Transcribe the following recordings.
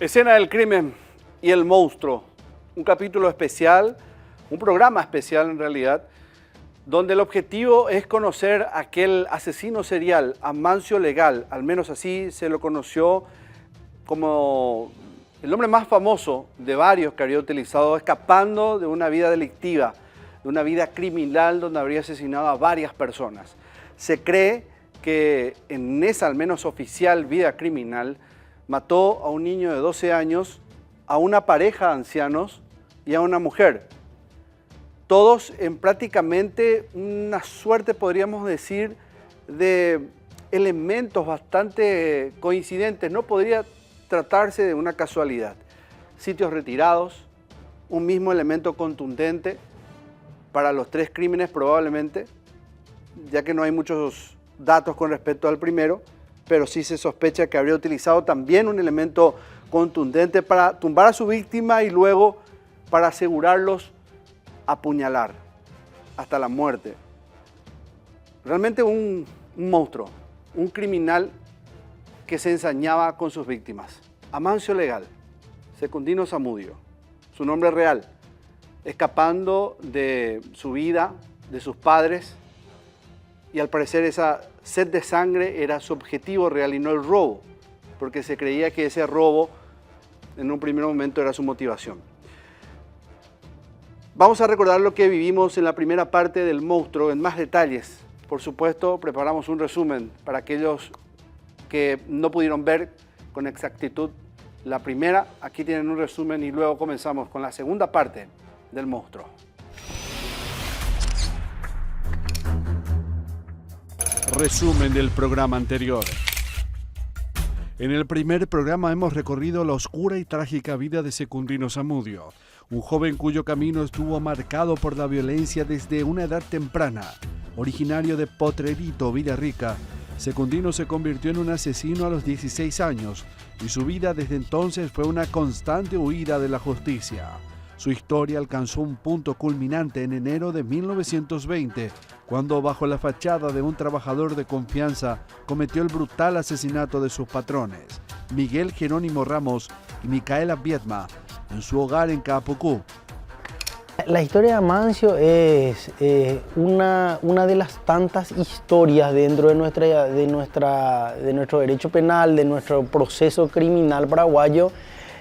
Escena del crimen y el monstruo. Un capítulo especial, un programa especial en realidad, donde el objetivo es conocer a aquel asesino serial, Amancio Legal, al menos así se lo conoció como el nombre más famoso de varios que habría utilizado, escapando de una vida delictiva, de una vida criminal donde habría asesinado a varias personas. Se cree que en esa al menos oficial vida criminal mató a un niño de 12 años, a una pareja de ancianos y a una mujer. Todos en prácticamente una suerte, podríamos decir, de elementos bastante coincidentes. No podría tratarse de una casualidad. Sitios retirados, un mismo elemento contundente para los tres crímenes probablemente, ya que no hay muchos datos con respecto al primero, pero sí se sospecha que habría utilizado también un elemento contundente para tumbar a su víctima y luego para asegurarlos apuñalar hasta la muerte. Realmente un monstruo, un criminal que se ensañaba con sus víctimas. Amancio Legal, Secundino Zamudio, su nombre real, escapando de su vida, de sus padres, y al parecer esa sed de sangre era su objetivo real y no el robo, porque se creía que ese robo en un primer momento era su motivación. Vamos a recordar lo que vivimos en la primera parte del monstruo en más detalles. Por supuesto, preparamos un resumen para aquellos que no pudieron ver con exactitud la primera. Aquí tienen un resumen y luego comenzamos con la segunda parte del monstruo. Resumen del programa anterior. En el primer programa hemos recorrido la oscura y trágica vida de Secundino Zamudio, un joven cuyo camino estuvo marcado por la violencia desde una edad temprana. Originario de Potrerito, Villarrica, Secundino se convirtió en un asesino a los 16 años y su vida desde entonces fue una constante huida de la justicia. Su historia alcanzó un punto culminante en enero de 1920, cuando bajo la fachada de un trabajador de confianza cometió el brutal asesinato de sus patrones, Miguel Jerónimo Ramos y Micaela Viedma, en su hogar en Caapucú. La historia de Amancio es una de las tantas historias dentro de nuestro derecho penal, de nuestro proceso criminal paraguayo,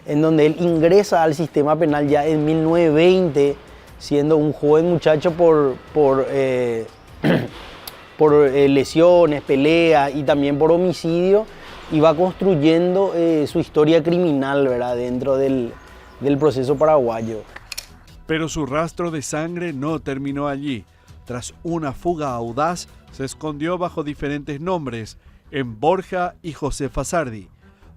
en donde él ingresa al sistema penal ya en 1920, siendo un joven muchacho por lesiones, peleas y también por homicidio, y va construyendo su historia criminal, ¿verdad?, dentro del proceso paraguayo. Pero su rastro de sangre no terminó allí. Tras una fuga audaz, se escondió bajo diferentes nombres en Borja y Josefa Sardi,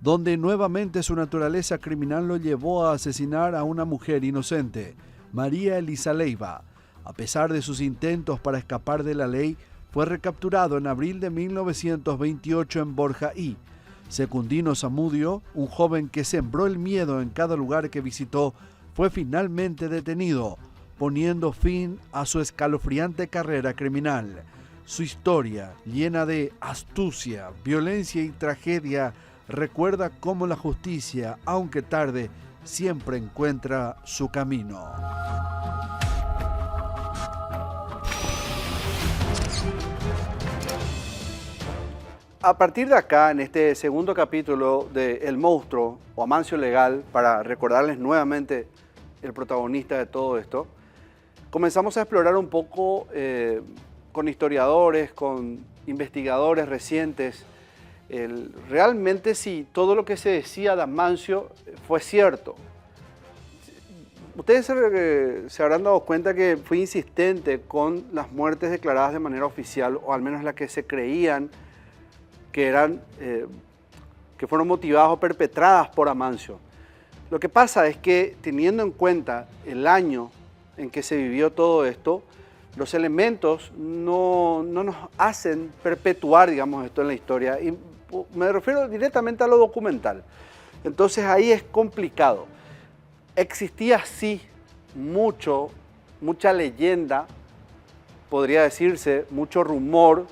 donde nuevamente su naturaleza criminal lo llevó a asesinar a una mujer inocente, María Elisa Leiva. A pesar de sus intentos para escapar de la ley, fue recapturado en abril de 1928 en Borja y Secundino Zamudio, un joven que sembró el miedo en cada lugar que visitó, fue finalmente detenido, poniendo fin a su escalofriante carrera criminal. Su historia, llena de astucia, violencia y tragedia, recuerda cómo la justicia, aunque tarde, siempre encuentra su camino. A partir de acá, en este segundo capítulo de El Monstruo o Amancio Legal, para recordarles nuevamente el protagonista de todo esto, comenzamos a explorar un poco con historiadores, con investigadores recientes, realmente si todo lo que se decía de Amancio fue cierto. Ustedes se habrán dado cuenta que fui insistente con las muertes declaradas de manera oficial, o al menos las que se creían que fueron motivadas o perpetradas por Amancio. Lo que pasa es que, teniendo en cuenta el año en que se vivió todo esto, los elementos no nos hacen perpetuar, digamos, esto en la historia. Y me refiero directamente a lo documental. Entonces ahí es complicado. Existía sí mucha leyenda, podría decirse, mucho rumor,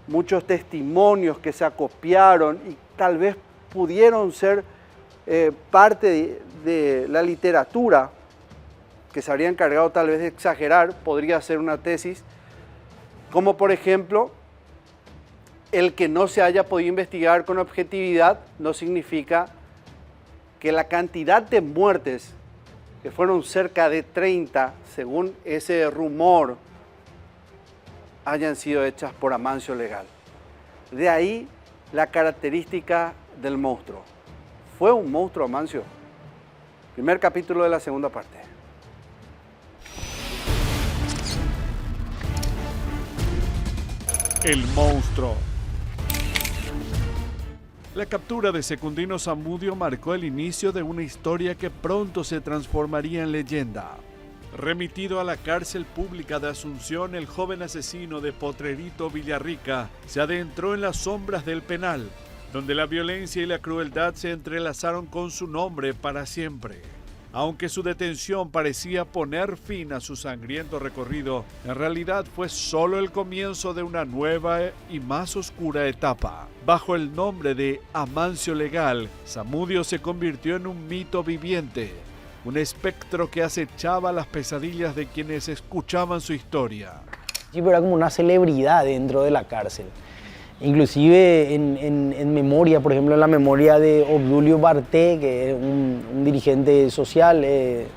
muchos testimonios que se acopiaron y tal vez pudieron ser parte de la literatura que se habría encargado tal vez de exagerar, podría ser una tesis, como por ejemplo, el que no se haya podido investigar con objetividad no significa que la cantidad de muertes, que fueron cerca de 30, según ese rumor, hayan sido hechas por Amancio Legal. De ahí la característica del monstruo. ¿Fue un monstruo Amancio? Primer capítulo de la segunda parte. El monstruo. La captura de Secundino Zamudio marcó el inicio de una historia que pronto se transformaría en leyenda. Remitido a la cárcel pública de Asunción, el joven asesino de Potrerito Villarrica se adentró en las sombras del penal, donde la violencia y la crueldad se entrelazaron con su nombre para siempre. Aunque su detención parecía poner fin a su sangriento recorrido, en realidad fue solo el comienzo de una nueva y más oscura etapa. Bajo el nombre de Amancio Legal, Zamudio se convirtió en un mito viviente, un espectro que acechaba las pesadillas de quienes escuchaban su historia. Sí, pero era como una celebridad dentro de la cárcel. Inclusive en memoria, por ejemplo, en la memoria de Obdulio Barté, que es un dirigente social de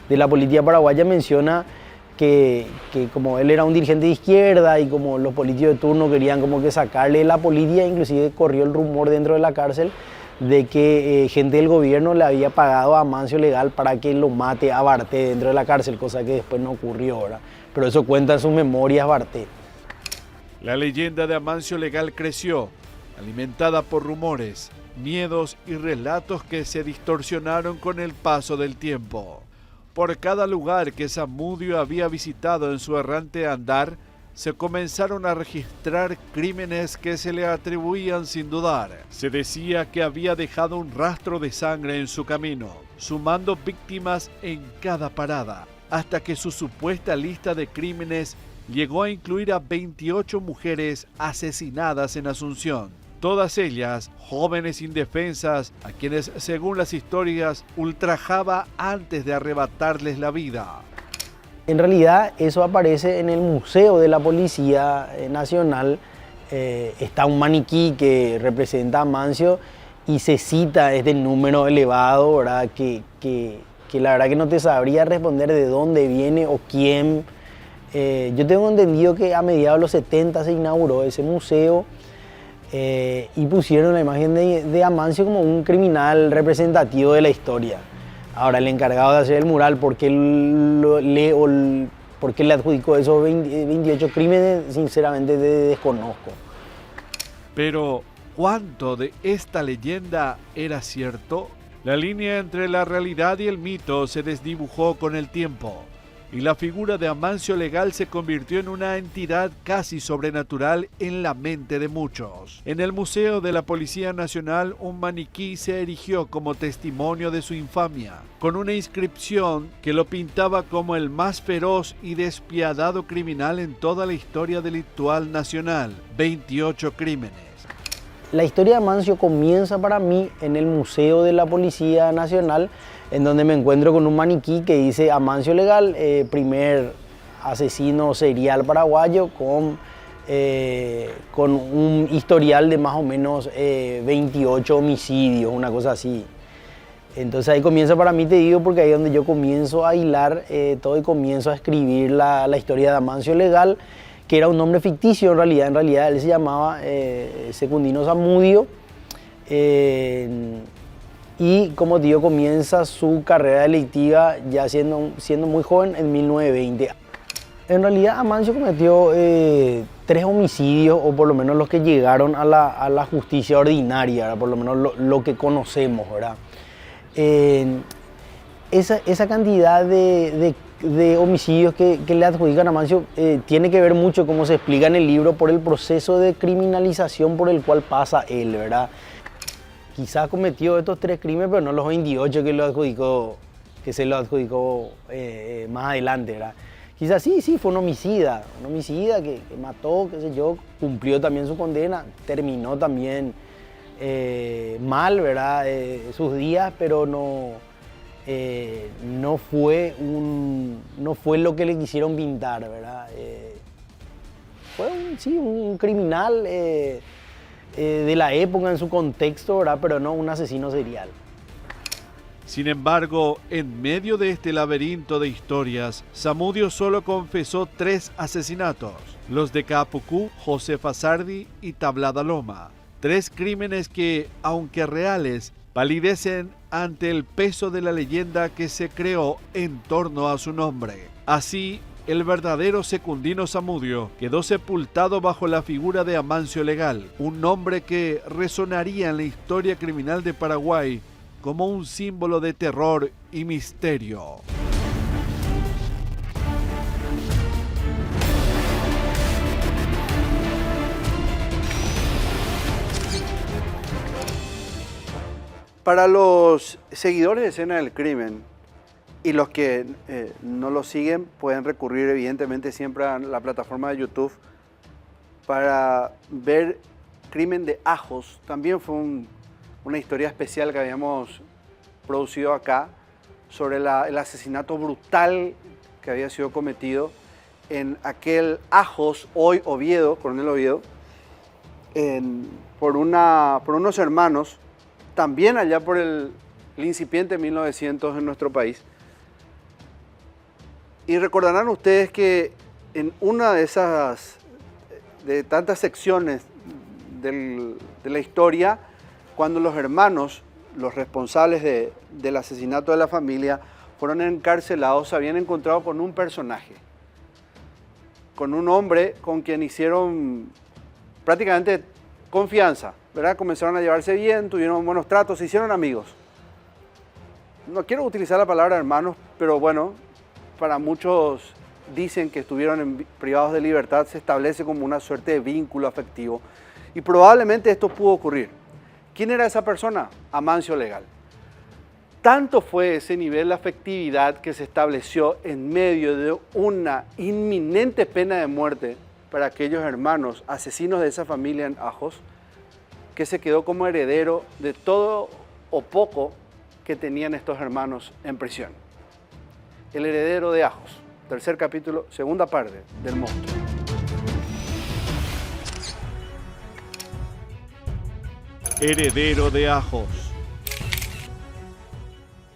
la política paraguaya, menciona que como él era un dirigente de izquierda y como los políticos de turno querían como que sacarle la política, inclusive corrió el rumor dentro de la cárcel de que gente del gobierno le había pagado a Amancio Legal para que lo mate a Barté dentro de la cárcel, cosa que después no ocurrió, ¿verdad? Pero eso cuenta en sus memorias Barté. La leyenda de Amancio Legal creció, alimentada por rumores, miedos y relatos que se distorsionaron con el paso del tiempo. Por cada lugar que Zamudio había visitado en su errante andar, se comenzaron a registrar crímenes que se le atribuían sin dudar. Se decía que había dejado un rastro de sangre en su camino, sumando víctimas en cada parada, hasta que su supuesta lista de crímenes llegó a incluir a 28 mujeres asesinadas en Asunción. Todas ellas jóvenes indefensas a quienes, según las historias, ultrajaba antes de arrebatarles la vida. En realidad eso aparece en el Museo de la Policía Nacional. Está un maniquí que representa a Amancio y se cita este número elevado, ¿verdad? Que la verdad que no te sabría responder de dónde viene o quién. Yo tengo entendido que a mediados de los 70 se inauguró ese museo y pusieron la imagen de Amancio como un criminal representativo de la historia. Ahora, el encargado de hacer el mural, ¿por qué le adjudicó esos 28 crímenes? Sinceramente desconozco. Pero, ¿cuánto de esta leyenda era cierto? La línea entre la realidad y el mito se desdibujó con el tiempo, y la figura de Amancio Legal se convirtió en una entidad casi sobrenatural en la mente de muchos. En el Museo de la Policía Nacional, un maniquí se erigió como testimonio de su infamia, con una inscripción que lo pintaba como el más feroz y despiadado criminal en toda la historia delictual nacional. 28 crímenes. La historia de Amancio comienza para mí en el Museo de la Policía Nacional, en donde me encuentro con un maniquí que dice Amancio Legal, primer asesino serial paraguayo con un historial de más o menos 28 homicidios, una cosa así. Entonces ahí comienza para mí, te digo, porque ahí es donde yo comienzo a hilar todo y comienzo a escribir la historia de Amancio Legal, que era un nombre ficticio en realidad él se llamaba Secundino Zamudio. Y como digo, comienza su carrera delictiva ya siendo muy joven, en 1920. En realidad Amancio cometió 3 homicidios, o por lo menos los que llegaron a la justicia ordinaria, ¿verdad? Por lo menos lo que conocemos, ¿verdad? Esa cantidad de homicidios que le adjudican a Amancio tiene que ver mucho, como se explica en el libro, por el proceso de criminalización por el cual pasa él, ¿verdad? Quizás cometió estos 3 crímenes, pero no los 28 que se lo adjudicó más adelante, ¿verdad? Quizás sí, fue un homicida que mató, qué sé yo, cumplió también su condena, terminó también mal, ¿verdad? Sus días, pero no fue lo que le quisieron pintar, ¿verdad? Fue un criminal de la época en su contexto, ¿verdad? Pero no un asesino serial. Sin embargo, en medio de este laberinto de historias, Zamudio solo confesó 3 asesinatos: los de Caapucú, José Fasardi y Tablada Loma. 3 crímenes que, aunque reales, palidecen ante el peso de la leyenda que se creó en torno a su nombre. Así, el verdadero Secundino Zamudio quedó sepultado bajo la figura de Amancio Legal, un nombre que resonaría en la historia criminal de Paraguay como un símbolo de terror y misterio. Para los seguidores de Escena del Crimen y los que no lo siguen, pueden recurrir evidentemente siempre a la plataforma de YouTube para ver Crimen de Ajos. También fue una historia especial que habíamos producido acá sobre el asesinato brutal que había sido cometido en aquel Ajos, hoy Oviedo, Coronel Oviedo, por unos hermanos, también allá por el incipiente 1900 en nuestro país. Y recordarán ustedes que en una de tantas secciones de la historia, cuando los hermanos, los responsables del asesinato de la familia, fueron encarcelados, se habían encontrado con un personaje, con un hombre con quien hicieron prácticamente confianza, ¿verdad? Comenzaron a llevarse bien, tuvieron buenos tratos, se hicieron amigos. No quiero utilizar la palabra hermanos, pero bueno, para muchos dicen que estuvieron privados de libertad, se establece como una suerte de vínculo afectivo. Y probablemente esto pudo ocurrir. ¿Quién era esa persona? Amancio Legal. Tanto fue ese nivel de afectividad que se estableció en medio de una inminente pena de muerte para aquellos hermanos asesinos de esa familia en Ajos, que se quedó como heredero de todo o poco que tenían estos hermanos en prisión. El heredero de Ajos, 3er capítulo, 2ª parte del monstruo. Heredero de Ajos.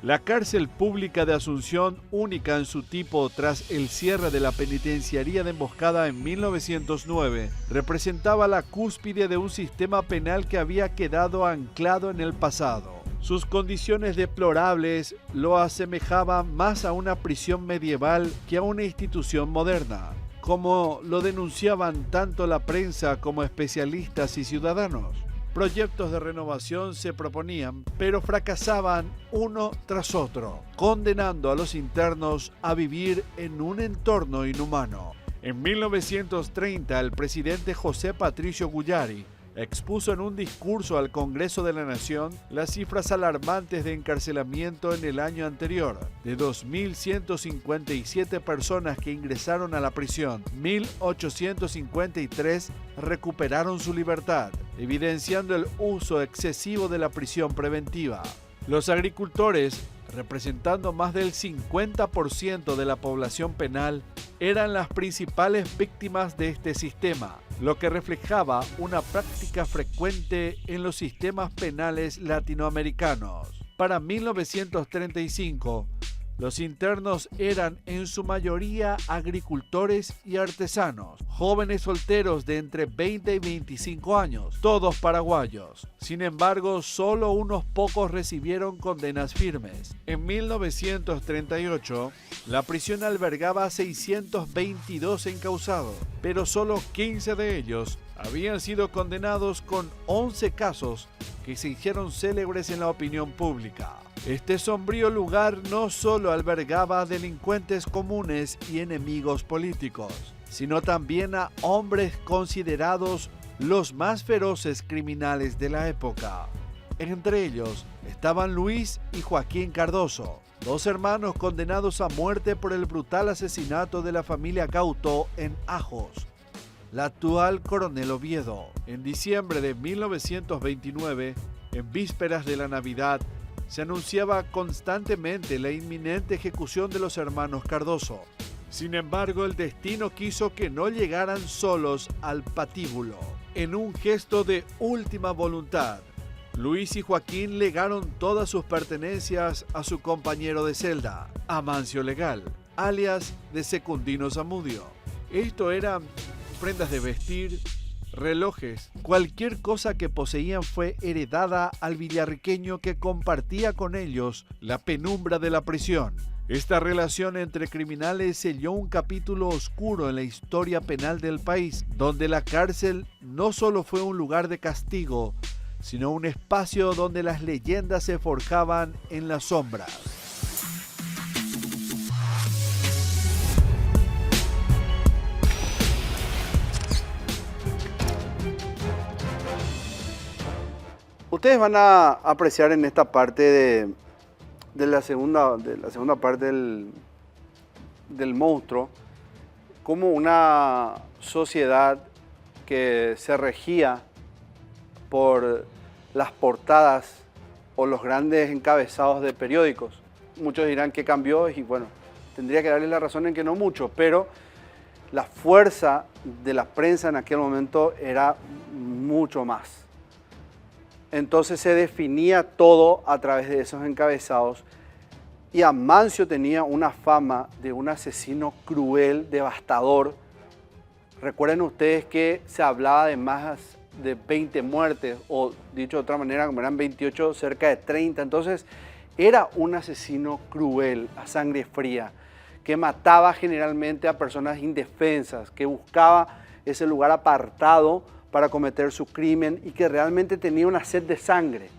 La cárcel pública de Asunción, única en su tipo tras el cierre de la penitenciaría de Emboscada en 1909, representaba la cúspide de un sistema penal que había quedado anclado en el pasado. Sus condiciones deplorables lo asemejaban más a una prisión medieval que a una institución moderna, como lo denunciaban tanto la prensa como especialistas y ciudadanos. Proyectos de renovación se proponían, pero fracasaban uno tras otro, condenando a los internos a vivir en un entorno inhumano. En 1930, el presidente José Patricio Guyari expuso en un discurso al Congreso de la Nación las cifras alarmantes de encarcelamiento en el año anterior. De 2.157 personas que ingresaron a la prisión, 1.853 recuperaron su libertad, evidenciando el uso excesivo de la prisión preventiva. Los agricultores, representando más del 50% de la población penal, eran las principales víctimas de este sistema, lo que reflejaba una práctica frecuente en los sistemas penales latinoamericanos. Para 1935, los internos eran en su mayoría agricultores y artesanos, jóvenes solteros de entre 20 y 25 años, todos paraguayos. Sin embargo, solo unos pocos recibieron condenas firmes. En 1938, la prisión albergaba a 622 encausados, pero solo 15 de ellos habían sido condenados, con 11 casos que se hicieron célebres en la opinión pública. Este sombrío lugar no solo albergaba a delincuentes comunes y enemigos políticos, sino también a hombres considerados los más feroces criminales de la época. Entre ellos estaban Luis y Joaquín Cardoso, 2 hermanos condenados a muerte por el brutal asesinato de la familia Gautó en Ajos. la actual Coronel Oviedo. En diciembre de 1929, en vísperas de la Navidad, se anunciaba constantemente la inminente ejecución de los hermanos Cardoso. Sin embargo, el destino quiso que no llegaran solos al patíbulo. En un gesto de última voluntad, Luis y Joaquín legaron todas sus pertenencias a su compañero de celda, Amancio Legal, alias de Secundino Zamudio. Esto eran prendas de vestir, relojes, cualquier cosa que poseían fue heredada al villarriqueño que compartía con ellos la penumbra de la prisión. Esta relación entre criminales selló un capítulo oscuro en la historia penal del país, donde la cárcel no solo fue un lugar de castigo, sino un espacio donde las leyendas se forjaban en las sombras. Ustedes van a apreciar en esta parte de la segunda parte del monstruo como una sociedad que se regía por las portadas o los grandes encabezados de periódicos. Muchos dirán que cambió y bueno, tendría que darles la razón en que no mucho, pero la fuerza de la prensa en aquel momento era mucho más. Entonces se definía todo a través de esos encabezados y Amancio tenía una fama de un asesino cruel, devastador. Recuerden ustedes que se hablaba de más de 20 muertes, o dicho de otra manera, como eran 28, cerca de 30. Entonces era un asesino cruel, a sangre fría, que mataba generalmente a personas indefensas, que buscaba ese lugar apartado para cometer su crimen y que realmente tenía una sed de sangre.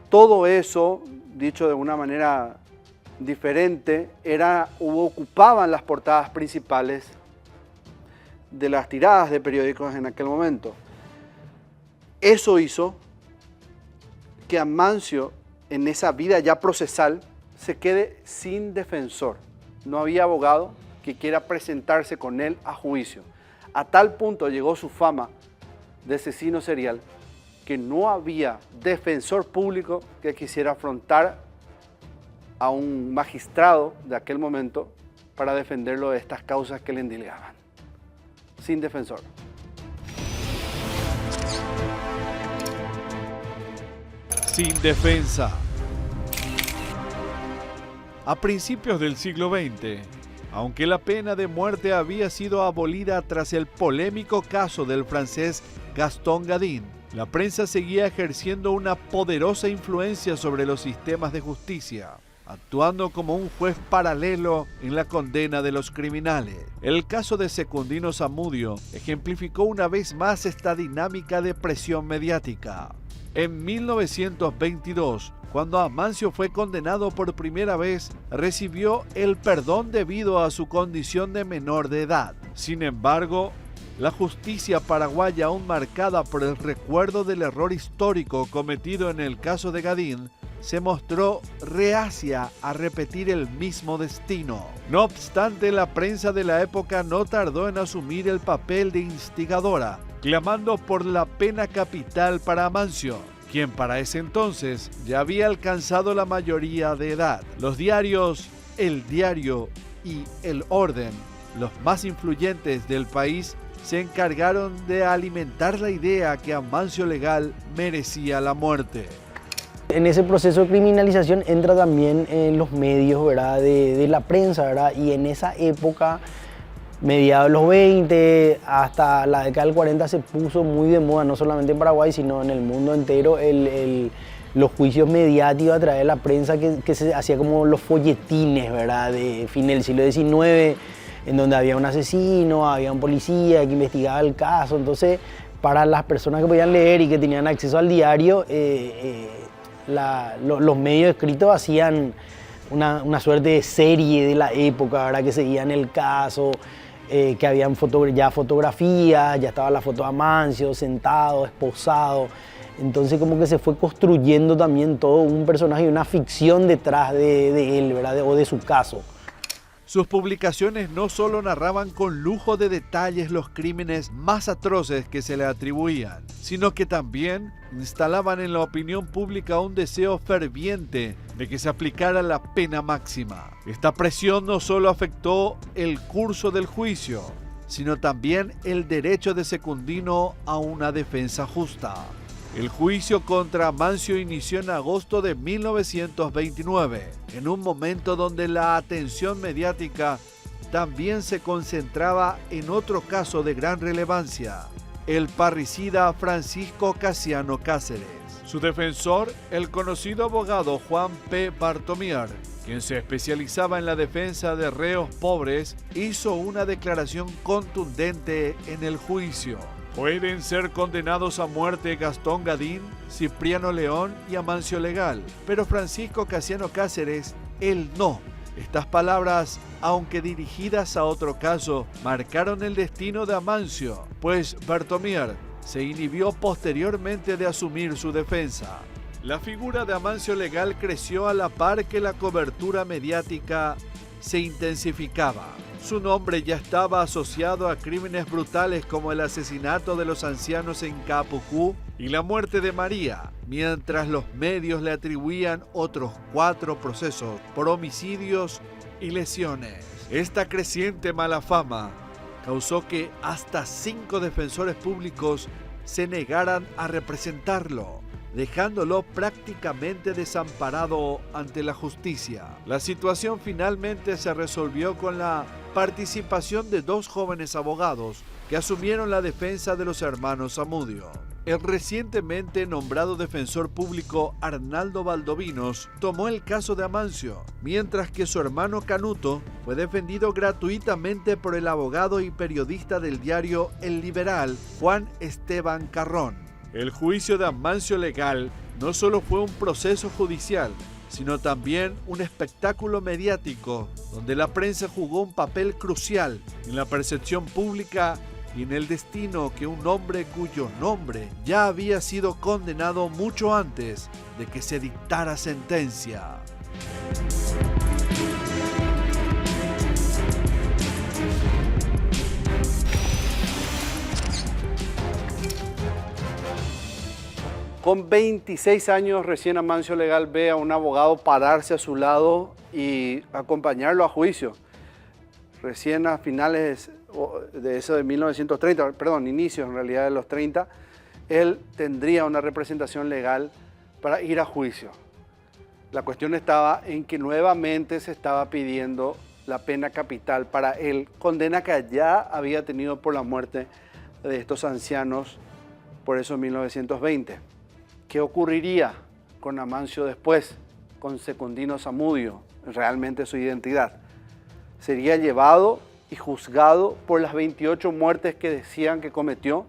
Todo eso, dicho de una manera diferente, ocupaban las portadas principales de las tiradas de periódicos en aquel momento. Eso hizo que Amancio, en esa vida ya procesal, se quede sin defensor. No había abogado que quiera presentarse con él a juicio. A tal punto llegó su fama de asesino serial que no había defensor público que quisiera afrontar a un magistrado de aquel momento para defenderlo de estas causas que le endilgaban. Sin defensor. Sin defensa. A principios del siglo XX, aunque la pena de muerte había sido abolida tras el polémico caso del francés Gaston Gadin, la prensa seguía ejerciendo una poderosa influencia sobre los sistemas de justicia, actuando como un juez paralelo en la condena de los criminales. El caso de Secundino Zamudio ejemplificó una vez más esta dinámica de presión mediática. En 1922, cuando Amancio fue condenado por primera vez, recibió el perdón debido a su condición de menor de edad. Sin embargo, la justicia paraguaya, aún marcada por el recuerdo del error histórico cometido en el caso de Gadin, se mostró reacia a repetir el mismo destino. No obstante, la prensa de la época no tardó en asumir el papel de instigadora, clamando por la pena capital para Amancio, quien para ese entonces ya había alcanzado la mayoría de edad. Los diarios El Diario y El Orden, los más influyentes del país, se encargaron de alimentar la idea que Amancio Legal merecía la muerte. En ese proceso de criminalización entra también en los medios, ¿verdad? De la prensa, ¿verdad? Y en esa época, mediados de los 20 hasta la década del 40, se puso muy de moda, no solamente en Paraguay, sino en el mundo entero, los juicios mediáticos a través de la prensa que se hacía como los folletines, ¿verdad? De fin del siglo XIX, en donde había un asesino, había un policía que investigaba el caso. Entonces, para las personas que podían leer y que tenían acceso al diario, los medios escritos hacían una suerte de serie de la época, ¿verdad? Que seguían el caso, que habían ya fotografías, ya estaba la foto de Amancio sentado, esposado. Entonces como que se fue construyendo también todo un personaje y una ficción detrás de él, ¿verdad? O de su caso. Sus publicaciones no solo narraban con lujo de detalles los crímenes más atroces que se le atribuían, sino que también instalaban en la opinión pública un deseo ferviente de que se aplicara la pena máxima. Esta presión no solo afectó el curso del juicio, sino también el derecho de Secundino a una defensa justa. El juicio contra Amancio inició en agosto de 1929, en un momento donde la atención mediática también se concentraba en otro caso de gran relevancia, el parricida Francisco Casiano Cáceres. Su defensor, el conocido abogado Juan P. Bartomier, quien se especializaba en la defensa de reos pobres, hizo una declaración contundente en el juicio. Pueden ser condenados a muerte Gastón Gadín, Cipriano León y Amancio Legal, pero Francisco Casiano Cáceres, él no. Estas palabras, aunque dirigidas a otro caso, marcaron el destino de Amancio, pues Bartomier se inhibió posteriormente de asumir su defensa. La figura de Amancio Legal creció a la par que la cobertura mediática se intensificaba. Su nombre ya estaba asociado a crímenes brutales como el asesinato de los ancianos en Capucú y la muerte de María, mientras los medios le atribuían otros 4 procesos por homicidios y lesiones. Esta creciente mala fama causó que hasta 5 defensores públicos se negaran a representarlo, dejándolo prácticamente desamparado ante la justicia. La situación finalmente se resolvió con la participación de 2 jóvenes abogados que asumieron la defensa de los hermanos Zamudio. El recientemente nombrado defensor público Arnaldo Valdovinos tomó el caso de Amancio, mientras que su hermano Canuto fue defendido gratuitamente por el abogado y periodista del diario El Liberal, Juan Esteban Carrón. El juicio de Amancio Legal no solo fue un proceso judicial, sino también un espectáculo mediático donde la prensa jugó un papel crucial en la percepción pública y en el destino que un hombre cuyo nombre ya había sido condenado mucho antes de que se dictara sentencia. Con 26 años recién Amancio Legal ve a un abogado pararse a su lado y acompañarlo a juicio. Recién a finales de eso de 1930, perdón, inicios en realidad de los 30, él tendría una representación legal para ir a juicio. La cuestión estaba en que nuevamente se estaba pidiendo la pena capital para él, condena que ya había tenido por la muerte de estos ancianos, por eso en 1920. ¿Qué ocurriría con Amancio después, con Secundino Zamudio, realmente su identidad? ¿Sería llevado y juzgado por las 28 muertes que decían que cometió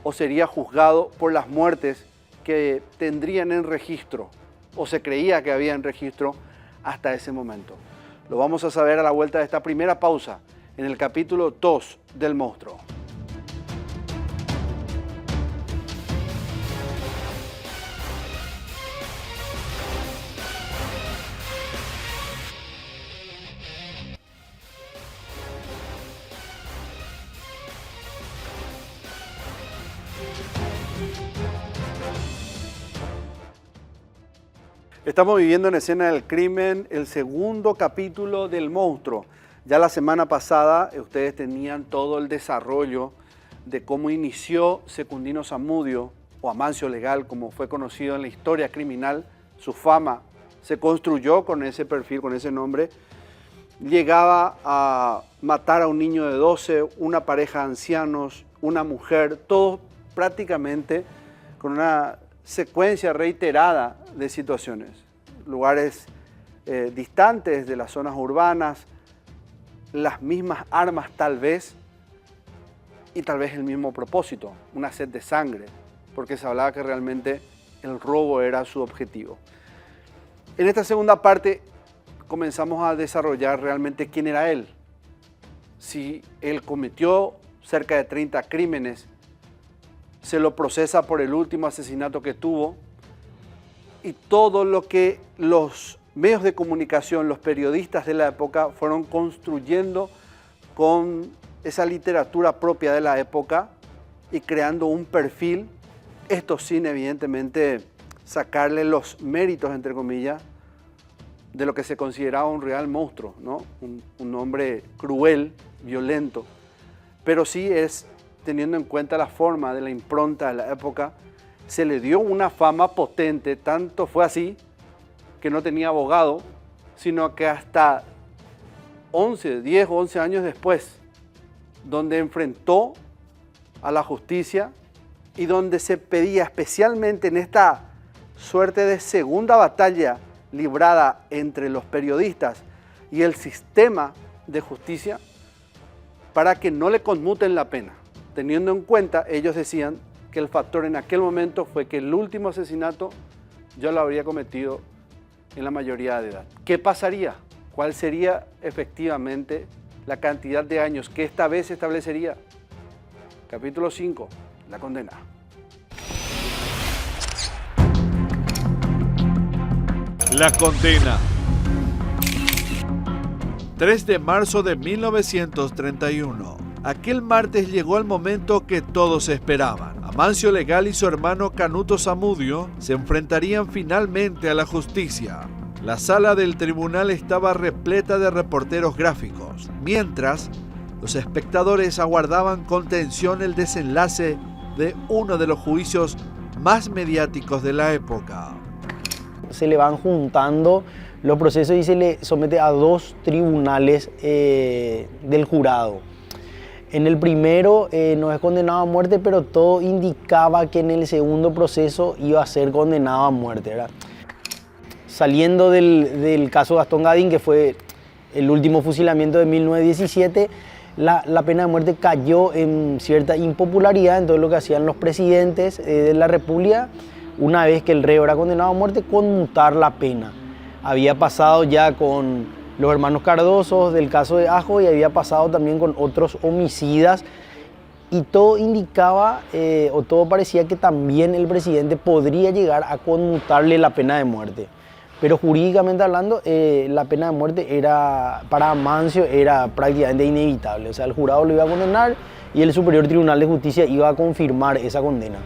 o sería juzgado por las muertes que tendrían en registro o se creía que había en registro hasta ese momento? Lo vamos a saber a la vuelta de esta primera pausa en el capítulo 2 del Monstruo. Estamos viviendo en Escena del Crimen el segundo capítulo del Monstruo. Ya la semana pasada ustedes tenían todo el desarrollo de cómo inició Secundino Zamudio, o Amancio Legal, como fue conocido en la historia criminal. Su fama se construyó con ese perfil, con ese nombre. Llegaba a matar a un niño de 12, una pareja de ancianos, una mujer, todo prácticamente con una secuencia reiterada de situaciones, lugares distantes de las zonas urbanas, las mismas armas tal vez, y tal vez el mismo propósito, una sed de sangre, porque se hablaba que realmente el robo era su objetivo. En esta segunda parte comenzamos a desarrollar realmente quién era él, si él cometió cerca de 30 crímenes, se lo procesa por el último asesinato que tuvo y todo lo que los medios de comunicación, los periodistas de la época fueron construyendo con esa literatura propia de la época y creando un perfil, esto sin evidentemente sacarle los méritos, entre comillas, de lo que se consideraba un real monstruo, ¿no? Un hombre cruel, violento, pero sí es, teniendo en cuenta la forma de la impronta de la época, se le dio una fama potente, tanto fue así que no tenía abogado, sino que hasta 10 o 11 años después, donde enfrentó a la justicia y donde se pedía especialmente en esta suerte de segunda batalla librada entre los periodistas y el sistema de justicia para que no le conmuten la pena, teniendo en cuenta, ellos decían que el factor en aquel momento fue que el último asesinato ya lo habría cometido en la mayoría de edad. ¿Qué pasaría? ¿Cuál sería efectivamente la cantidad de años que esta vez se establecería? Capítulo 5, la condena. La condena. 3 de marzo de 1931. Aquel martes llegó el momento que todos esperaban. Amancio Legal y su hermano Canuto Zamudio se enfrentarían finalmente a la justicia. La sala del tribunal estaba repleta de reporteros gráficos, mientras los espectadores aguardaban con tensión el desenlace de uno de los juicios más mediáticos de la época. Se le van juntando los procesos y se le somete a 2 tribunales del jurado. En el primero no es condenado a muerte, pero todo indicaba que en el segundo proceso iba a ser condenado a muerte, ¿verdad? Saliendo del caso Gastón Gadín, que fue el último fusilamiento de 1917, la pena de muerte cayó en cierta impopularidad. Entonces lo que hacían los presidentes de la República, una vez que el reo era condenado a muerte, conmutar la pena. Había pasado ya con los hermanos Cardoso del caso de Ajo y había pasado también con otros homicidas, y todo indicaba o todo parecía que también el presidente podría llegar a conmutarle la pena de muerte. Pero jurídicamente hablando, la pena de muerte era, para Amancio era prácticamente inevitable. O sea, el jurado lo iba a condenar y el Superior Tribunal de Justicia iba a confirmar esa condena.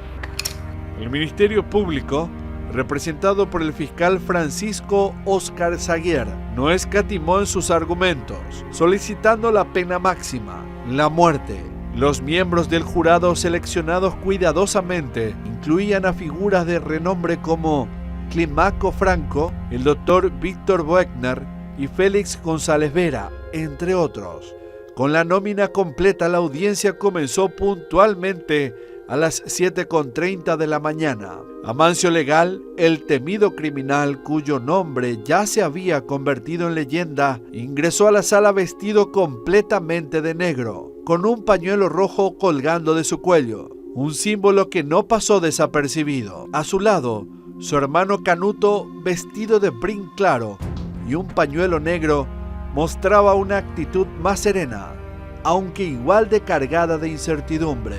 El Ministerio Público, representado por el fiscal Francisco Óscar Zaguer, no escatimó en sus argumentos, solicitando la pena máxima, la muerte. Los miembros del jurado, seleccionados cuidadosamente, incluían a figuras de renombre como Climaco Franco, el doctor Víctor Boechner y Félix González Vera, entre otros. Con la nómina completa, la audiencia comenzó puntualmente a las 7:30 de la mañana. Amancio Legal, el temido criminal cuyo nombre ya se había convertido en leyenda, ingresó a la sala vestido completamente de negro, con un pañuelo rojo colgando de su cuello, un símbolo que no pasó desapercibido. A su lado, su hermano Canuto, vestido de brin claro y un pañuelo negro, mostraba una actitud más serena, aunque igual de cargada de incertidumbre.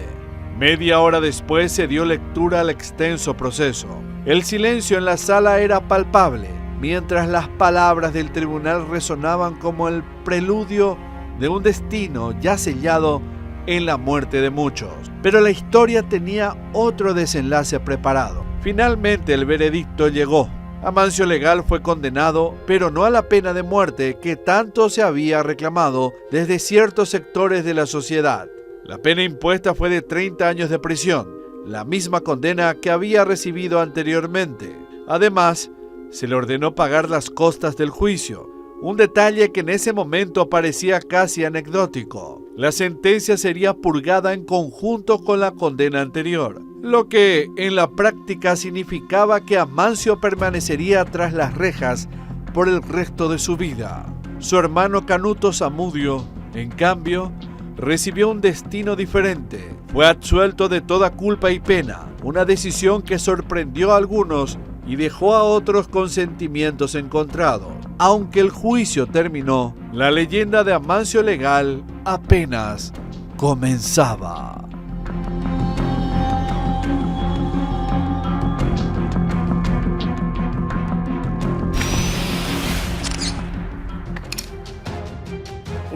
Media hora después se dio lectura al extenso proceso. El silencio en la sala era palpable, mientras las palabras del tribunal resonaban como el preludio de un destino ya sellado en la muerte de muchos. Pero la historia tenía otro desenlace preparado. Finalmente el veredicto llegó. Amancio Legal fue condenado, pero no a la pena de muerte que tanto se había reclamado desde ciertos sectores de la sociedad. La pena impuesta fue de 30 años de prisión, la misma condena que había recibido anteriormente. Además, se le ordenó pagar las costas del juicio, un detalle que en ese momento parecía casi anecdótico. La sentencia sería purgada en conjunto con la condena anterior, lo que en la práctica significaba que Amancio permanecería tras las rejas por el resto de su vida. Su hermano Canuto Zamudio, en cambio, recibió un destino diferente. Fue absuelto de toda culpa y pena, una decisión que sorprendió a algunos y dejó a otros con sentimientos encontrados. Aunque el juicio terminó, la leyenda de Amancio Legal apenas comenzaba.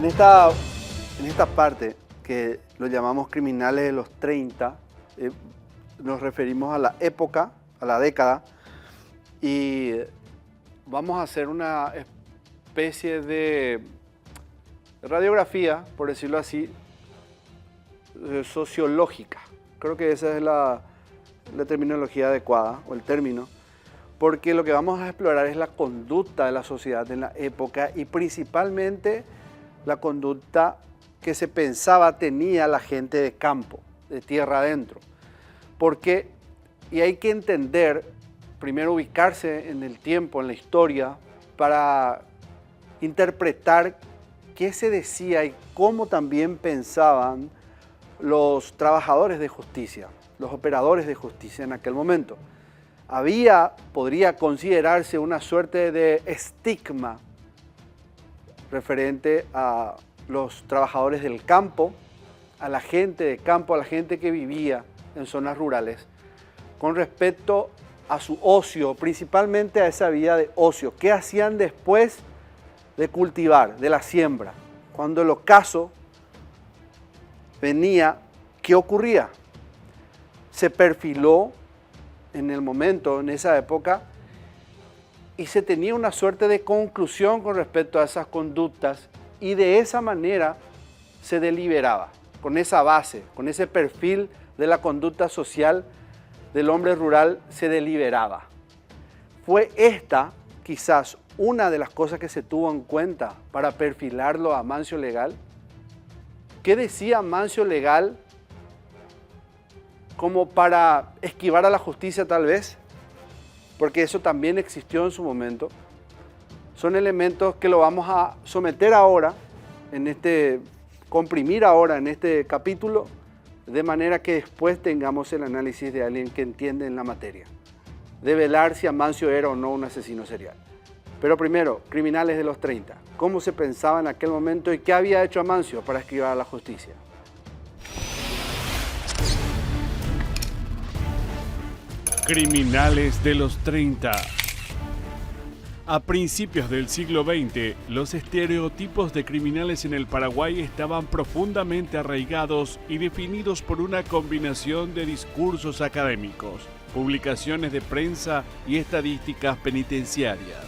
En esta parte que lo llamamos criminales de los 30, nos referimos a la época, a la década, y vamos a hacer una especie de radiografía, por decirlo así, sociológica. Creo que esa es la terminología adecuada, o el término, porque lo que vamos a explorar es la conducta de la sociedad en la época y principalmente la conducta que se pensaba tenía la gente de campo, de tierra adentro. Porque, y hay que entender, primero ubicarse en el tiempo, en la historia, para interpretar qué se decía y cómo también pensaban los trabajadores de justicia, los operadores de justicia en aquel momento. Podría considerarse una suerte de estigma referente a los trabajadores del campo, a la gente de campo, a la gente que vivía en zonas rurales, con respecto a su ocio, principalmente a esa vida de ocio. ¿Qué hacían después de cultivar, de la siembra? Cuando el ocaso venía, ¿qué ocurría? Se perfiló en el momento, en esa época, y se tenía una suerte de conclusión con respecto a esas conductas y de esa manera se deliberaba, con esa base, con ese perfil de la conducta social del hombre rural se deliberaba. Fue esta quizás una de las cosas que se tuvo en cuenta para perfilarlo a Mancio Legal. ¿Qué decía Mancio Legal como para esquivar a la justicia tal vez? Porque eso también existió en su momento. Son elementos que lo vamos a someter ahora, comprimir ahora en este capítulo, de manera que después tengamos el análisis de alguien que entiende en la materia, de velar si Amancio era o no un asesino serial. Pero primero, criminales de los 30. ¿Cómo se pensaba en aquel momento y qué había hecho Amancio para esquivar a la justicia? Criminales de los 30. A principios del siglo XX, los estereotipos de criminales en el Paraguay estaban profundamente arraigados y definidos por una combinación de discursos académicos, publicaciones de prensa y estadísticas penitenciarias.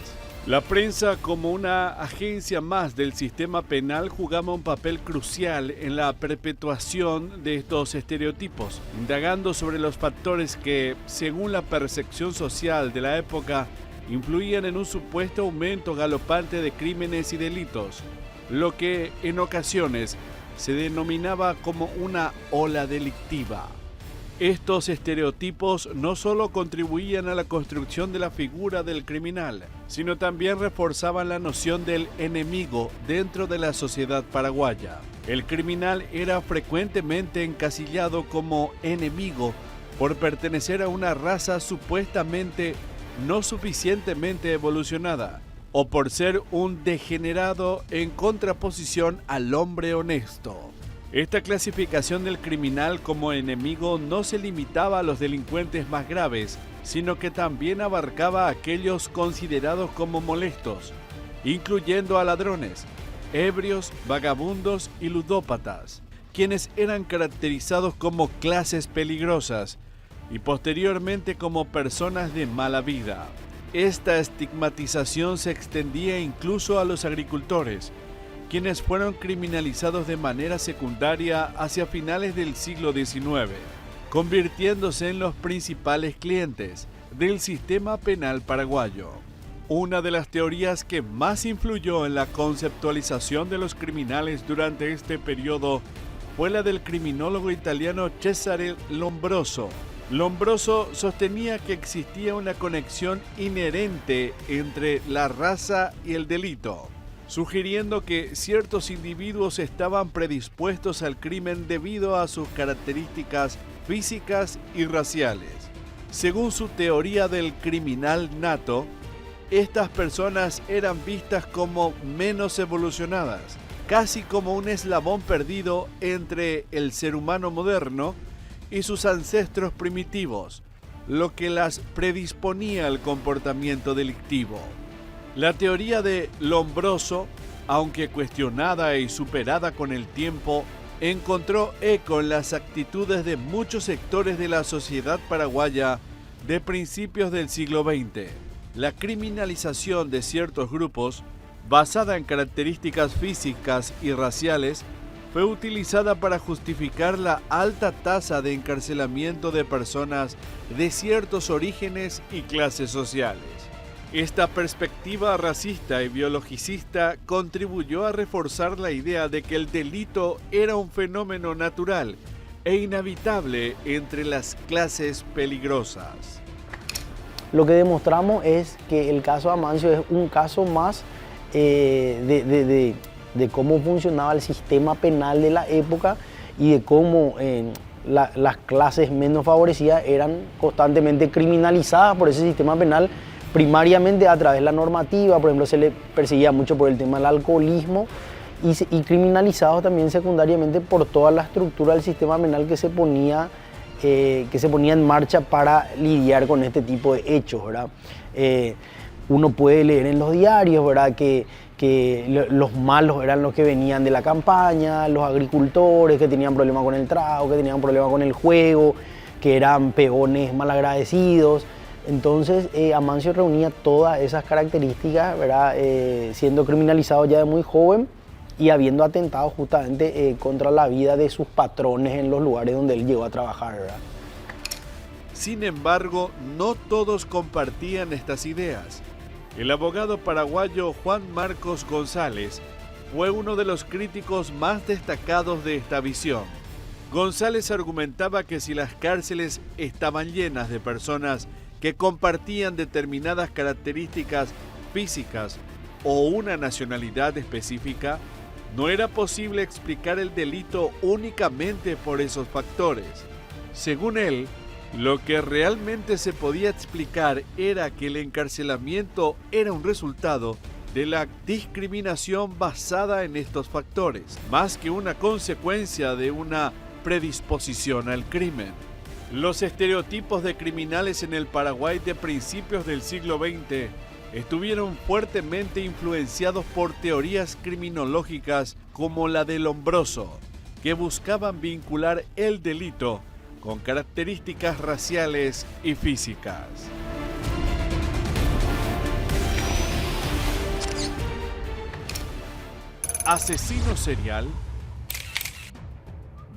La prensa, como una agencia más del sistema penal, jugaba un papel crucial en la perpetuación de estos estereotipos, indagando sobre los factores que, según la percepción social de la época, influían en un supuesto aumento galopante de crímenes y delitos, lo que en ocasiones se denominaba como una ola delictiva. Estos estereotipos no solo contribuían a la construcción de la figura del criminal, sino también reforzaban la noción del enemigo dentro de la sociedad paraguaya. El criminal era frecuentemente encasillado como enemigo por pertenecer a una raza supuestamente no suficientemente evolucionada, o por ser un degenerado en contraposición al hombre honesto. Esta clasificación del criminal como enemigo no se limitaba a los delincuentes más graves, sino que también abarcaba a aquellos considerados como molestos, incluyendo a ladrones, ebrios, vagabundos y ludópatas, quienes eran caracterizados como clases peligrosas y posteriormente como personas de mala vida. Esta estigmatización se extendía incluso a los agricultores, quienes fueron criminalizados de manera secundaria hacia finales del siglo XIX, convirtiéndose en los principales clientes del sistema penal paraguayo. Una de las teorías que más influyó en la conceptualización de los criminales durante este periodo fue la del criminólogo italiano Cesare Lombroso. Lombroso sostenía que existía una conexión inherente entre la raza y el delito, sugiriendo que ciertos individuos estaban predispuestos al crimen debido a sus características físicas y raciales. Según su teoría del criminal nato, estas personas eran vistas como menos evolucionadas, casi como un eslabón perdido entre el ser humano moderno y sus ancestros primitivos, lo que las predisponía al comportamiento delictivo. La teoría de Lombroso aunque cuestionada y superada con el tiempo, encontró eco en las actitudes de muchos sectores de la sociedad paraguaya de principios del siglo XX. La criminalización de ciertos grupos, basada en características físicas y raciales, fue utilizada para justificar la alta tasa de encarcelamiento de personas de ciertos orígenes y clases sociales. Esta perspectiva racista y biologicista contribuyó a reforzar la idea de que el delito era un fenómeno natural e inevitable entre las clases peligrosas. Lo que demostramos es que el caso Amancio es un caso más de cómo funcionaba el sistema penal de la época y de cómo las clases menos favorecidas eran constantemente criminalizadas por ese sistema penal, primariamente a través de la normativa. Por ejemplo, se le perseguía mucho por el tema del alcoholismo y criminalizados también secundariamente por toda la estructura del sistema penal que se ponía en marcha para lidiar con este tipo de hechos, ¿verdad? Uno puede leer en los diarios, ¿verdad?, que los malos eran los que venían de la campaña, los agricultores que tenían problemas con el trago, que tenían problemas con el juego, que eran peones malagradecidos. Entonces, Amancio reunía todas esas características, ¿verdad?, siendo criminalizado ya de muy joven y habiendo atentado justamente contra la vida de sus patrones en los lugares donde él llegó a trabajar, ¿verdad? Sin embargo, no todos compartían estas ideas. El abogado paraguayo Juan Marcos González fue uno de los críticos más destacados de esta visión. González argumentaba que si las cárceles estaban llenas de personas que compartían determinadas características físicas o una nacionalidad específica, no era posible explicar el delito únicamente por esos factores. Según él, lo que realmente se podía explicar era que el encarcelamiento era un resultado de la discriminación basada en estos factores, más que una consecuencia de una predisposición al crimen. Los estereotipos de criminales en el Paraguay de principios del siglo XX estuvieron fuertemente influenciados por teorías criminológicas como la del Lombroso, que buscaban vincular el delito con características raciales y físicas. ¿Asesino serial?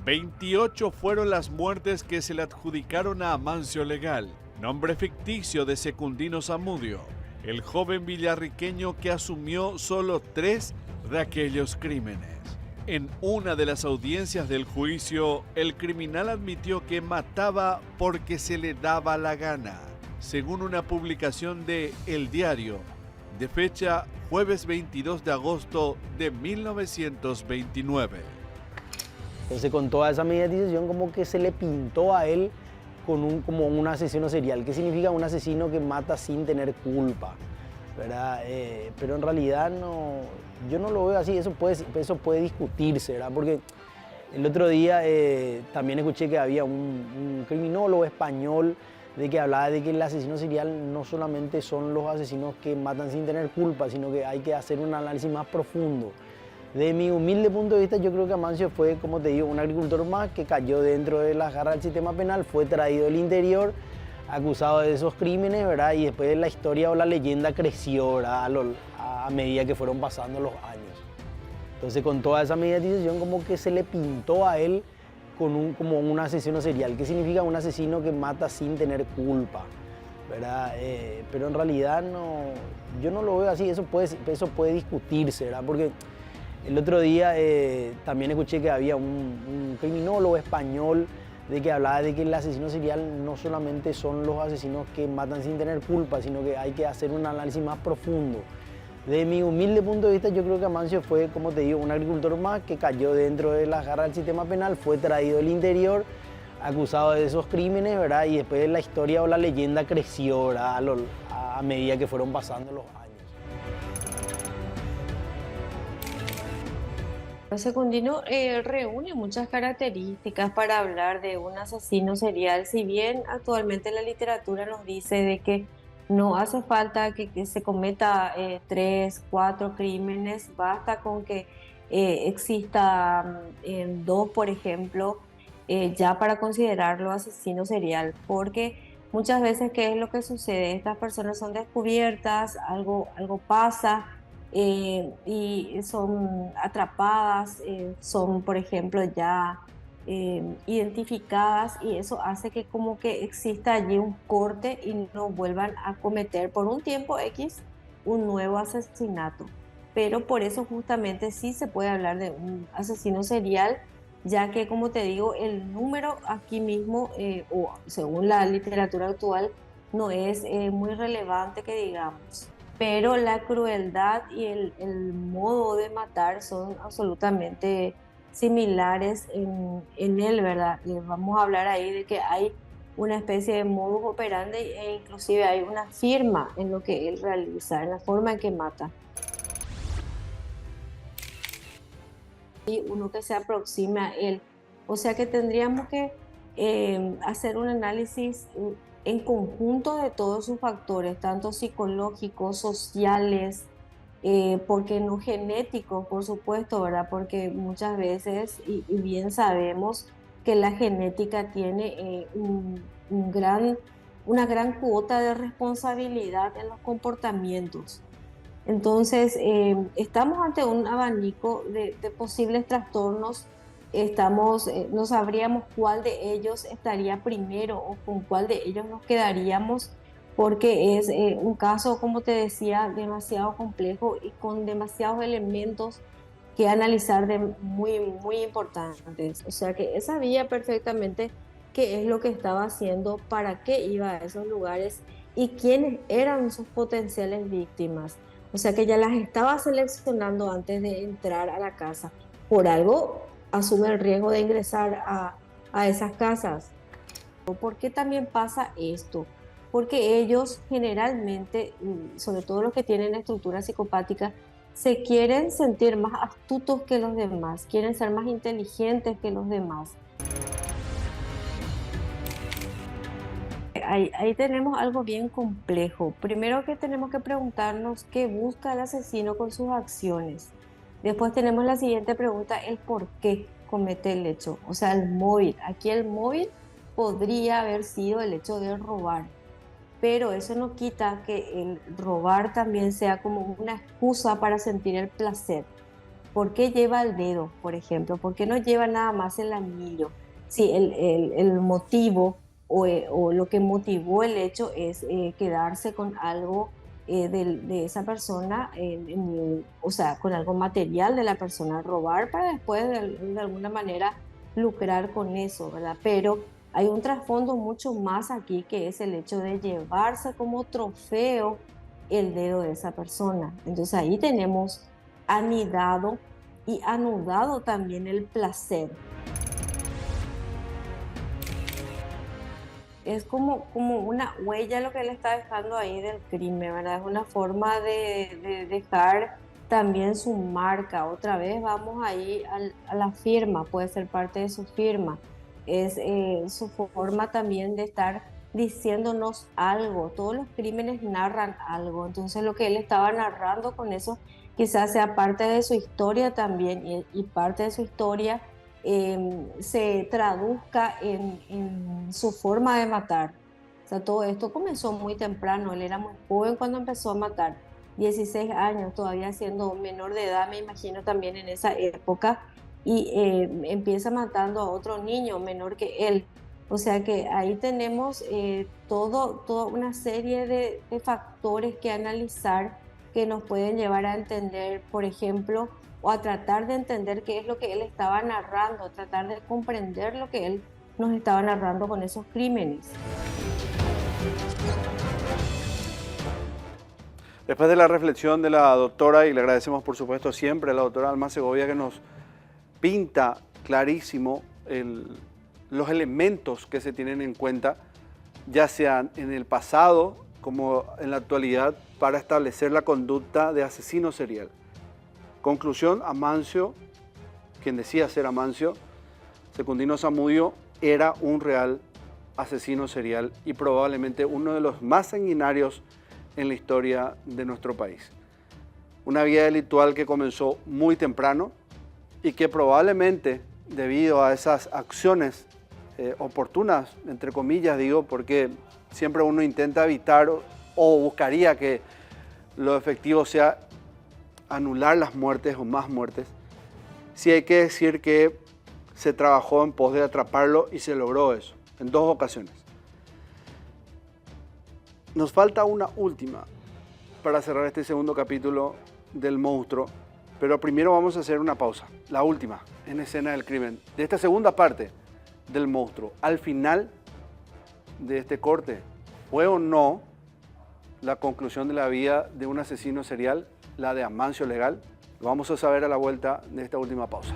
28 fueron las muertes que se le adjudicaron a Amancio Legal, nombre ficticio de Secundino Zamudio, el joven villarriqueño que asumió solo 3 de aquellos crímenes. En una de las audiencias del juicio, el criminal admitió que mataba porque se le daba la gana, según una publicación de El Diario, de fecha jueves 22 de agosto de 1929. Entonces, con toda esa mediatización, como que se le pintó a él como un asesino serial. ¿Qué significa un asesino que mata sin tener culpa? ¿Verdad? Pero en realidad no, yo no lo veo así. Eso puede discutirse, ¿verdad? Porque el otro día también escuché que había un criminólogo español de que hablaba de que el asesino serial no solamente son los asesinos que matan sin tener culpa, sino que hay que hacer un análisis más profundo. De mi humilde punto de vista, yo creo que Amancio fue, como te digo, un agricultor más que cayó dentro de las garras del sistema penal, fue traído del interior, acusado de esos crímenes, ¿verdad? Y después la historia o la leyenda creció, ¿verdad?, a medida que fueron pasando los años. Entonces, con toda esa mediatización, como que se le pintó a él como un asesino serial. ¿Qué significa un asesino que mata sin tener culpa? ¿Verdad? Pero en realidad no, yo no lo veo así. Eso puede discutirse, ¿verdad? Porque el otro día también escuché que había un criminólogo español de que hablaba de que el asesino serial no solamente son los asesinos que matan sin tener culpa, sino que hay que hacer un análisis más profundo. De mi humilde punto de vista, yo creo que Amancio fue, como te digo, un agricultor más que cayó dentro de las garras del sistema penal, fue traído del interior, acusado de esos crímenes, ¿verdad? Y después la historia o la leyenda creció, ¿verdad?, a medida que fueron pasando los años. Secundino reúne muchas características para hablar de un asesino serial, si bien actualmente la literatura nos dice de que No hace falta que se cometa 3, 4 crímenes, basta con que exista dos, por ejemplo, ya para considerarlo asesino serial, porque muchas veces, ¿qué es lo que sucede? Estas personas son descubiertas, algo pasa y son atrapadas, son, por ejemplo, ya identificadas, y eso hace que como que exista allí un corte y no vuelvan a cometer por un tiempo X un nuevo asesinato. Pero por eso justamente sí se puede hablar de un asesino serial, ya que, como te digo, el número aquí mismo, o según la literatura actual, no es muy relevante que digamos. Pero la crueldad y el modo de matar son absolutamente similares en él, ¿verdad? Vamos a hablar ahí de que hay una especie de modus operandi e inclusive hay una firma en lo que él realiza, en la forma en que mata. Y uno que se aproxime a él. O sea que tendríamos que hacer un análisis en conjunto de todos sus factores, tanto psicológicos, sociales, ¿por qué no genéticos, por supuesto, ¿verdad? Porque muchas veces, y bien sabemos, que la genética tiene una gran cuota de responsabilidad en los comportamientos. Entonces, estamos ante un abanico de posibles trastornos. No sabríamos cuál de ellos estaría primero o con cuál de ellos nos quedaríamos, porque es un caso, como te decía, demasiado complejo y con demasiados elementos que analizar de muy importantes. O sea que él sabía perfectamente qué es lo que estaba haciendo, para qué iba a esos lugares y quiénes eran sus potenciales víctimas. O sea que ya las estaba seleccionando antes de entrar a la casa. Por algo asume el riesgo de ingresar a esas casas. ¿Por qué también pasa esto? Porque ellos generalmente, sobre todo los que tienen estructura psicopática, se quieren sentir más astutos que los demás, quieren ser más inteligentes que los demás. Ahí tenemos algo bien complejo. Primero que tenemos que preguntarnos qué busca el asesino con sus acciones. Después tenemos la siguiente pregunta, el por qué comete el hecho. O sea, el móvil. Aquí el móvil podría haber sido el hecho de robar, pero eso no quita que el robar también sea como una excusa para sentir el placer. ¿Por qué lleva el dedo, por ejemplo? ¿Por qué no lleva nada más el anillo? Si el motivo o lo que motivó el hecho es quedarse con algo de esa persona, o sea, con algo material de la persona, robar para después de alguna manera lucrar con eso, ¿verdad? Pero hay un trasfondo mucho más aquí, que es el hecho de llevarse como trofeo el dedo de esa persona. Entonces ahí tenemos anidado y anudado también el placer. Es como una huella lo que él está dejando ahí del crimen, ¿verdad? Es una forma de dejar también su marca. Otra vez vamos ahí a la firma, puede ser parte de su firma. Es su forma también de estar diciéndonos algo. Todos los crímenes narran algo. Entonces lo que él estaba narrando con eso quizás sea parte de su historia también, y parte de su historia se traduzca en su forma de matar. O sea, todo esto comenzó muy temprano, él era muy joven cuando empezó a matar, 16 años, todavía siendo menor de edad, me imagino también en esa época, y empieza matando a otro niño menor que él. O sea que ahí tenemos toda una serie de factores que analizar, que nos pueden llevar a entender, por ejemplo, o a tratar de entender qué es lo que él estaba narrando, tratar de comprender lo que él nos estaba narrando con esos crímenes. Después de la reflexión de la doctora, y le agradecemos por supuesto siempre a la doctora Alma Segovia, que nos pinta clarísimo los elementos que se tienen en cuenta, ya sean en el pasado como en la actualidad, para establecer la conducta de asesino serial. Conclusión, Amancio, quien decía ser Amancio, Secundino Zamudio, era un real asesino serial y probablemente uno de los más sanguinarios en la historia de nuestro país. Una vida delictual que comenzó muy temprano y que probablemente, debido a esas acciones oportunas, entre comillas digo, porque siempre uno intenta evitar o buscaría que lo efectivo sea anular las muertes o más muertes, sí hay que decir que se trabajó en pos de atraparlo y se logró eso, en 2 ocasiones. Nos falta una última para cerrar este segundo capítulo del monstruo, pero primero vamos a hacer una pausa, la última en Escena del Crimen, de esta segunda parte del monstruo. Al final de este corte, ¿fue o no la conclusión de la vida de un asesino serial, la de Amancio Legal? Lo vamos a saber a la vuelta de esta última pausa.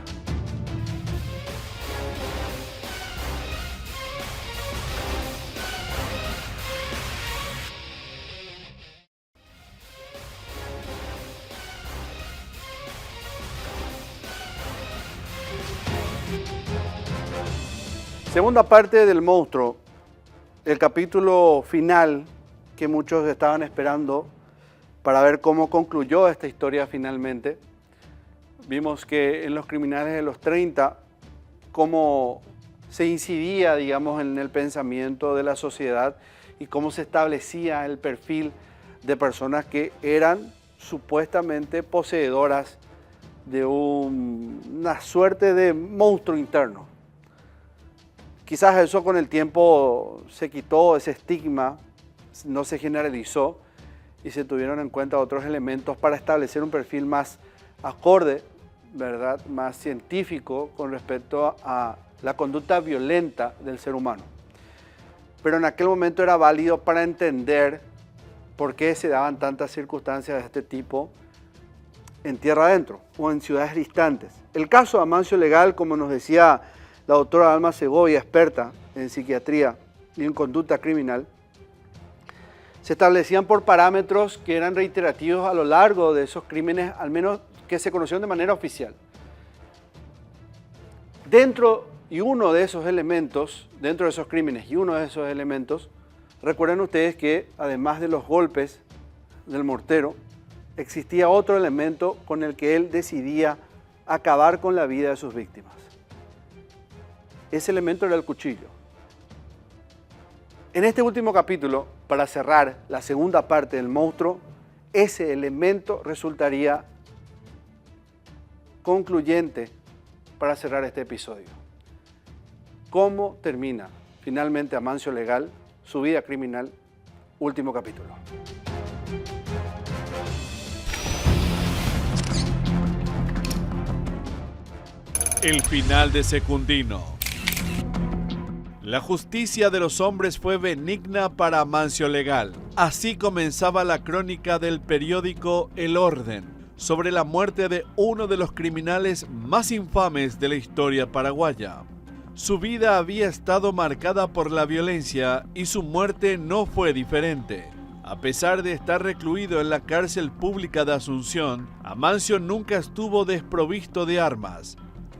Segunda parte del monstruo, el capítulo final que muchos estaban esperando para ver cómo concluyó esta historia finalmente. Vimos que en Los Criminales de los 30, cómo se incidía, digamos, en el pensamiento de la sociedad y cómo se establecía el perfil de personas que eran supuestamente poseedoras de una suerte de monstruo interno. Quizás eso con el tiempo se quitó, ese estigma no se generalizó y se tuvieron en cuenta otros elementos para establecer un perfil más acorde, ¿verdad?, más científico con respecto a la conducta violenta del ser humano. Pero en aquel momento era válido para entender por qué se daban tantas circunstancias de este tipo en tierra adentro o en ciudades distantes. El caso de Amancio Legal, como nos decía la doctora Alma Segovia, experta en psiquiatría y en conducta criminal, se establecían por parámetros que eran reiterativos a lo largo de esos crímenes, al menos que se conocieron de manera oficial. Dentro de esos crímenes y uno de esos elementos, recuerden ustedes que además de los golpes del mortero, existía otro elemento con el que él decidía acabar con la vida de sus víctimas. Ese elemento era el cuchillo. En este último capítulo, para cerrar la segunda parte del monstruo, ese elemento resultaría concluyente para cerrar este episodio. ¿Cómo termina finalmente Amancio Legal su vida criminal? Último capítulo. El final de Secundino. La justicia de los hombres fue benigna para Amancio Legal. Así comenzaba la crónica del periódico El Orden sobre la muerte de uno de los criminales más infames de la historia paraguaya. Su vida había estado marcada por la violencia y su muerte no fue diferente. A pesar de estar recluido en la cárcel pública de Asunción, Amancio nunca estuvo desprovisto de armas.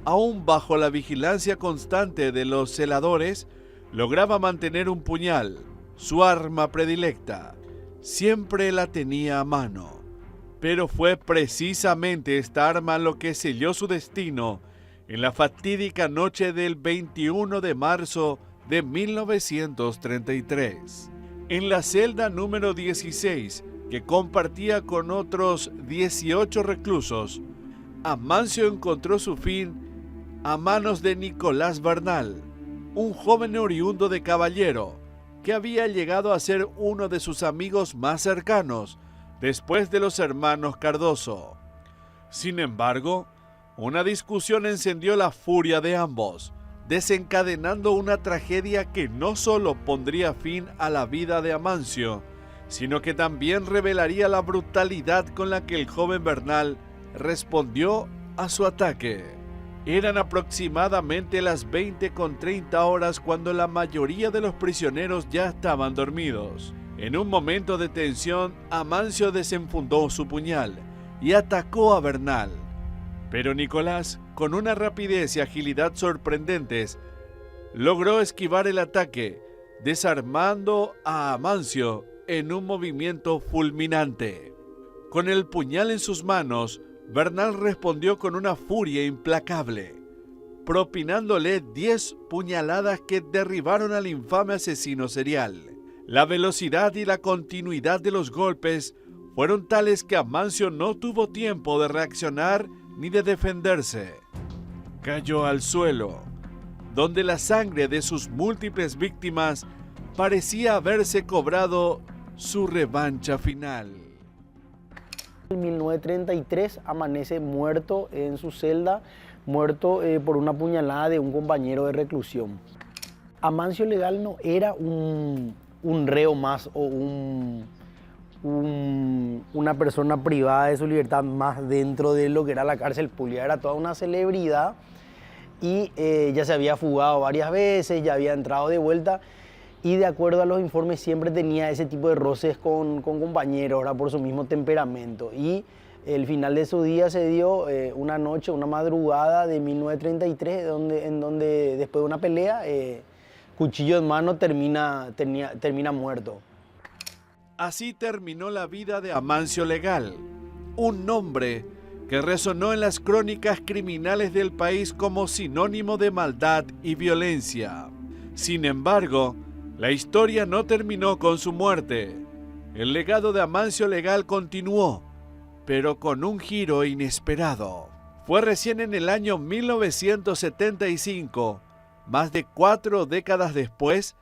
Aún bajo la vigilancia constante de los celadores, lograba mantener un puñal, su arma predilecta. Siempre la tenía a mano. Pero fue precisamente esta arma lo que selló su destino en la fatídica noche del 21 de marzo de 1933. En la celda número 16, que compartía con otros 18 reclusos, Amancio encontró su fin a manos de Nicolás Bernal, un joven oriundo de Caballero, que había llegado a ser uno de sus amigos más cercanos, después de los hermanos Cardoso. Sin embargo, una discusión encendió la furia de ambos, desencadenando una tragedia que no solo pondría fin a la vida de Amancio, sino que también revelaría la brutalidad con la que el joven Bernal respondió a su ataque. Eran aproximadamente las 20:30 cuando la mayoría de los prisioneros ya estaban dormidos. En un momento de tensión, Amancio desenfundó su puñal y atacó a Bernal. Pero Nicolás, con una rapidez y agilidad sorprendentes, logró esquivar el ataque, desarmando a Amancio en un movimiento fulminante. Con el puñal en sus manos, Bernal respondió con una furia implacable, propinándole 10 puñaladas que derribaron al infame asesino serial. La velocidad y la continuidad de los golpes fueron tales que Amancio no tuvo tiempo de reaccionar ni de defenderse. Cayó al suelo, donde la sangre de sus múltiples víctimas parecía haberse cobrado su revancha final. En 1933 amanece muerto en su celda, muerto por una puñalada de un compañero de reclusión. Amancio Legal no era un reo más o una persona privada de su libertad más dentro de lo que era la cárcel pública. Era toda una celebridad y ya se había fugado varias veces, ya había entrado de vuelta. Y de acuerdo a los informes siempre tenía ese tipo de roces con compañeros, ¿verdad? Por su mismo temperamento. Y el final de su día se dio una noche, una madrugada de 1933, en donde después de una pelea, cuchillo en mano, termina muerto. Así terminó la vida de Amancio Legal, un nombre que resonó en las crónicas criminales del país como sinónimo de maldad y violencia. Sin embargo, la historia no terminó con su muerte. El legado de Amancio Legal continuó, pero con un giro inesperado. Fue recién en el año 1975, más de 4 décadas después,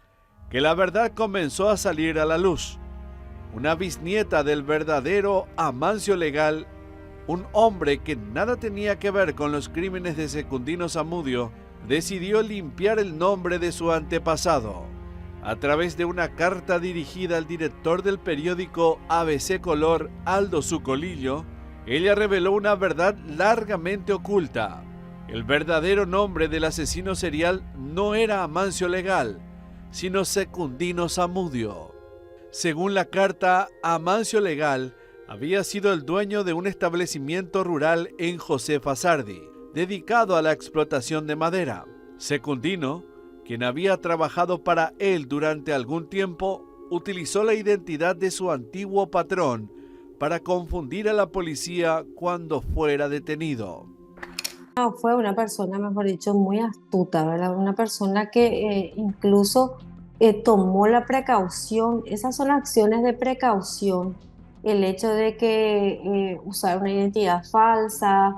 que la verdad comenzó a salir a la luz. Una bisnieta del verdadero Amancio Legal, un hombre que nada tenía que ver con los crímenes de Secundino Zamudio, decidió limpiar el nombre de su antepasado. A través de una carta dirigida al director del periódico ABC Color, Aldo Zucolillo, ella reveló una verdad largamente oculta. El verdadero nombre del asesino serial no era Amancio Legal, sino Secundino Zamudio. Según la carta, Amancio Legal había sido el dueño de un establecimiento rural en José Fasardi, dedicado a la explotación de madera. Secundino, quien había trabajado para él durante algún tiempo, utilizó la identidad de su antiguo patrón para confundir a la policía cuando fuera detenido. Fue una persona, mejor dicho, muy astuta, ¿verdad? Una persona que incluso tomó la precaución. Esas son acciones de precaución. El hecho de que usar una identidad falsa,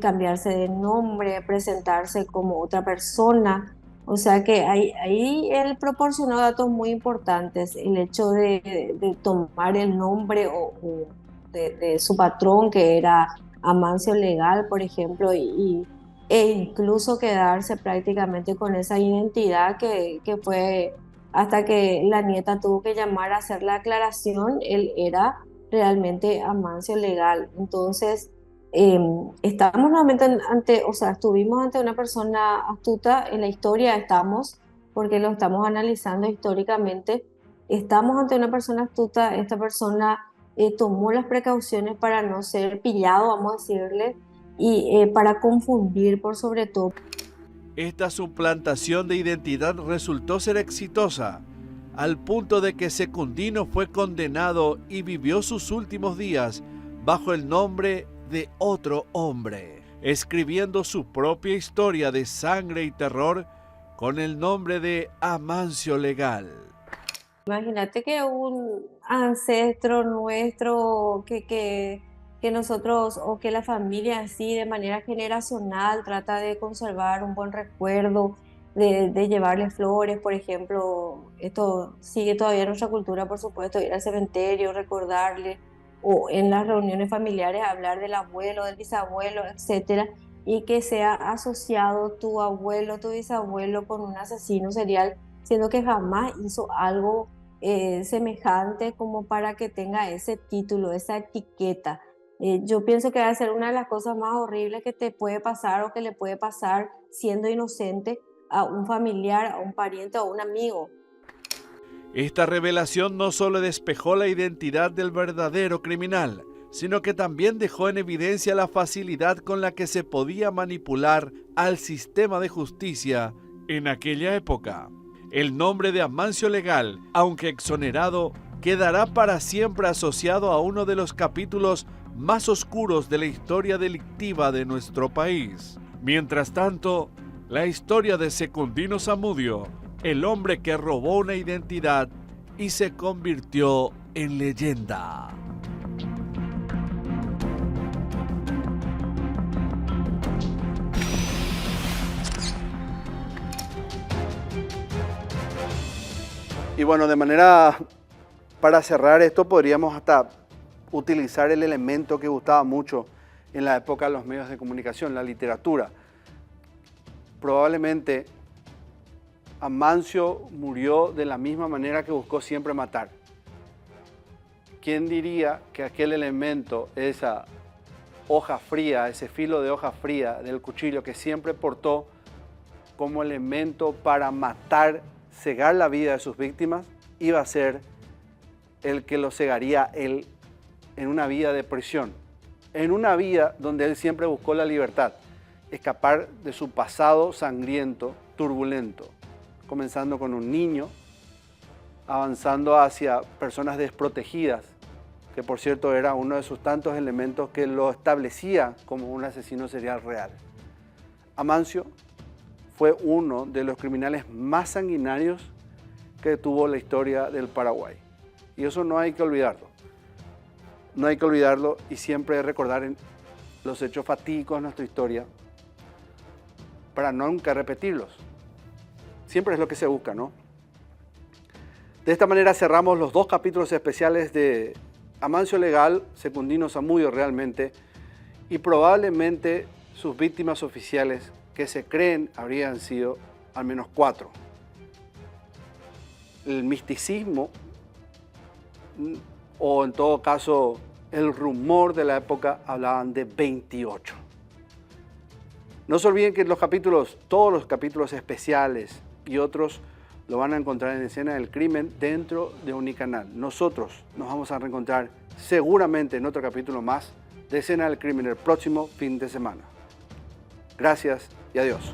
cambiarse de nombre, presentarse como otra persona. O sea que ahí él proporcionó datos muy importantes. El hecho de tomar el nombre de su patrón, que era Amancio Legal, por ejemplo, e incluso quedarse prácticamente con esa identidad que fue hasta que la nieta tuvo que llamar a hacer la aclaración, él era realmente Amancio Legal. Entonces, estamos nuevamente estuvimos ante una persona astuta en la historia, porque lo estamos analizando históricamente, estamos ante una persona astuta. Esta persona tomó las precauciones para no ser pillado, vamos a decirle, y para confundir por sobre todo. Esta suplantación de identidad resultó ser exitosa, al punto de que Secundino fue condenado y vivió sus últimos días bajo el nombre de otro hombre, escribiendo su propia historia de sangre y terror con el nombre de Amancio Legal. Imagínate que un ancestro nuestro que nosotros o que la familia así de manera generacional trata de conservar un buen recuerdo, de llevarle flores, por ejemplo. Esto sigue todavía en nuestra cultura, por supuesto, ir al cementerio, recordarle, o en las reuniones familiares hablar del abuelo, del bisabuelo, etcétera, y que sea asociado tu abuelo, tu bisabuelo con un asesino serial, siendo que jamás hizo algo semejante como para que tenga ese título, esa etiqueta. Yo pienso que va a ser una de las cosas más horribles que te puede pasar o que le puede pasar siendo inocente a un familiar, a un pariente o a un amigo. Esta revelación no solo despejó la identidad del verdadero criminal, sino que también dejó en evidencia la facilidad con la que se podía manipular al sistema de justicia en aquella época. El nombre de Amancio Legal, aunque exonerado, quedará para siempre asociado a uno de los capítulos más oscuros de la historia delictiva de nuestro país. Mientras tanto, la historia de Secundino Zamudio, el hombre que robó una identidad y se convirtió en leyenda. Y bueno, para cerrar esto, podríamos hasta utilizar el elemento que gustaba mucho en la época de los medios de comunicación, la literatura. Probablemente Amancio murió de la misma manera que buscó siempre matar. ¿Quién diría que aquel elemento, esa hoja fría, ese filo de hoja fría del cuchillo que siempre portó como elemento para matar, cegar la vida de sus víctimas, iba a ser el que lo cegaría él en una vida de prisión, en una vida donde él siempre buscó la libertad, escapar de su pasado sangriento, turbulento, comenzando con un niño, avanzando hacia personas desprotegidas, que por cierto era uno de sus tantos elementos que lo establecía como un asesino serial real. Amancio fue uno de los criminales más sanguinarios que tuvo la historia del Paraguay. Y eso no hay que olvidarlo. No hay que olvidarlo y siempre recordar los hechos fatídicos de nuestra historia para nunca repetirlos. Siempre es lo que se busca, ¿no? De esta manera cerramos los 2 capítulos especiales de Amancio Legal, Secundino Zamudio realmente, y probablemente sus víctimas oficiales, que se creen habrían sido al menos 4. El misticismo, o en todo caso el rumor de la época, hablaban de 28. No se olviden que todos los capítulos especiales y otros lo van a encontrar en Escena del Crimen dentro de Unicanal. Nosotros nos vamos a reencontrar seguramente en otro capítulo más de Escena del Crimen el próximo fin de semana. Gracias y adiós.